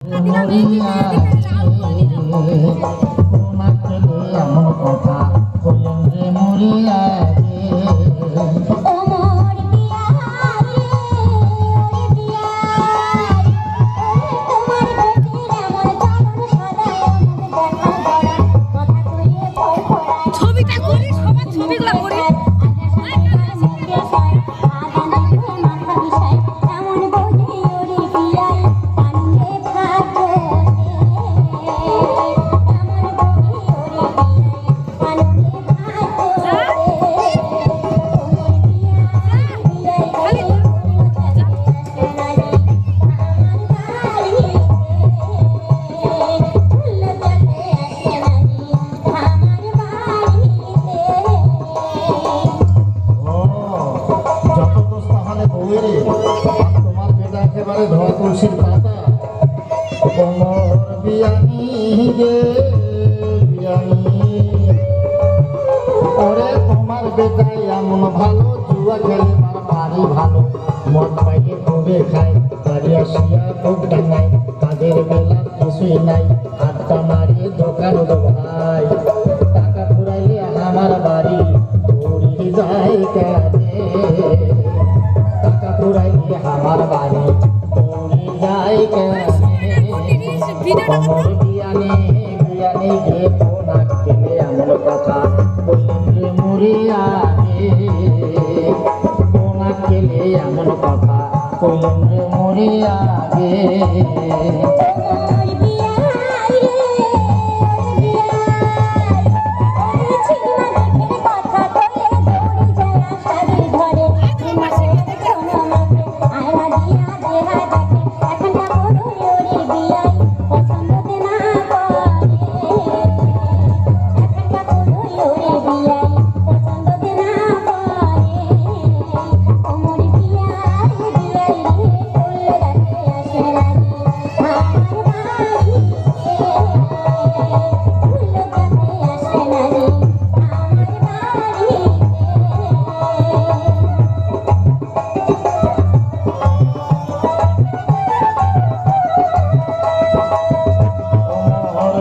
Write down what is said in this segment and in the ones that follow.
মরিয়া তোমাকে এমন কথা বললেন রে মরিয়া ছবিটা করি সবার ছবিগুলো করি তোমার বেটা একেবারে ধোয়া তুলসীর পাতা কোমর বিয়ানি গে বিয়ানি ওরে তোমার বেটা এমন ভালো জুয়া খেলে বাড়ি ভালো মদ পাইলে খুবে খায় বাড়ি আসিয়া খুব ডাঙায় কাজের বেলা কিছুই নাই আড্ডা মারি দোকান ভাই টাকা ফুরাইলে আমার বাড়ি উড়ি যায় কাজে পুরাইলে আমার বাড়ি উড়ে যায় কমর বিয়ানে বিয়ানে গে পোনা খেলে এমন কথা বললেন রে মরিয়া পোনা খেলে এমন কথা বললেন রে মরিয়া গে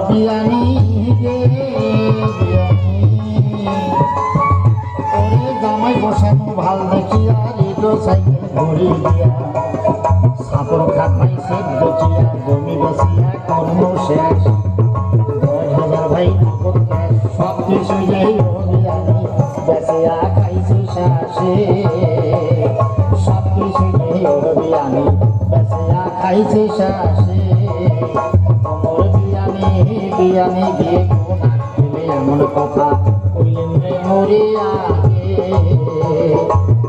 বিয়ানি গে বিয়ানি ওরে জামাই বসানো ভাল দেখিয়া রেডিও সাইকেল ঘুরি দিয়া সাপর খাপাই সেদ্ধ চিয়া জমি বেসিয়া কর্ম শেষ 10,000 ভাই নগদ ক্যাশ সব কিছু যাই বিয়ানি বেসিয়া খাইছি শাসে সব কিছু যাই বিয়ানি বেসিয়া খাইছি শাসে বিয়ানে গিয়ে কোনা খেলে এমন কথা কইলেন রে মরিয়া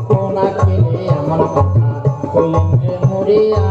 কোনা খেলে এমন কথা কইলেন রে মরিয়া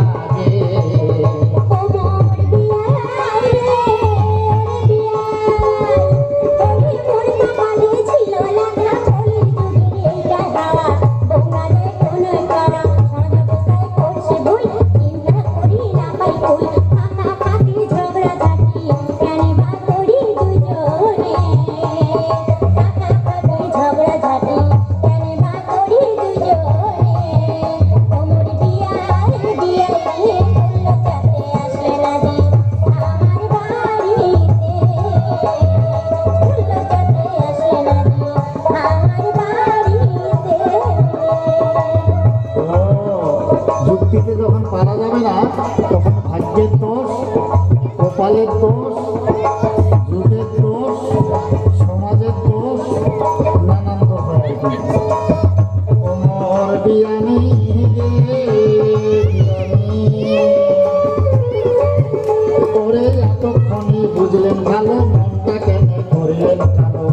যুক্তিতে যখন পারা যাবে না তখন ভাগ্যের দোষ কপালের দোষ যুগের দোষ সমাজের দোষ নানান দোষ কোমর বিয়ানি ওরে এতক্ষণই বুঝলেন ভালো মনটা কেন করলেন কালো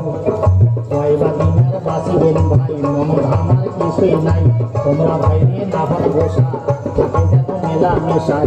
কয়বা দিনের বাঁচিবেন ভাই মন আমার কিছুই নাই তোমরা ভাই নিয়ে না ভাই বসা থাকে যেন মেলা মেশা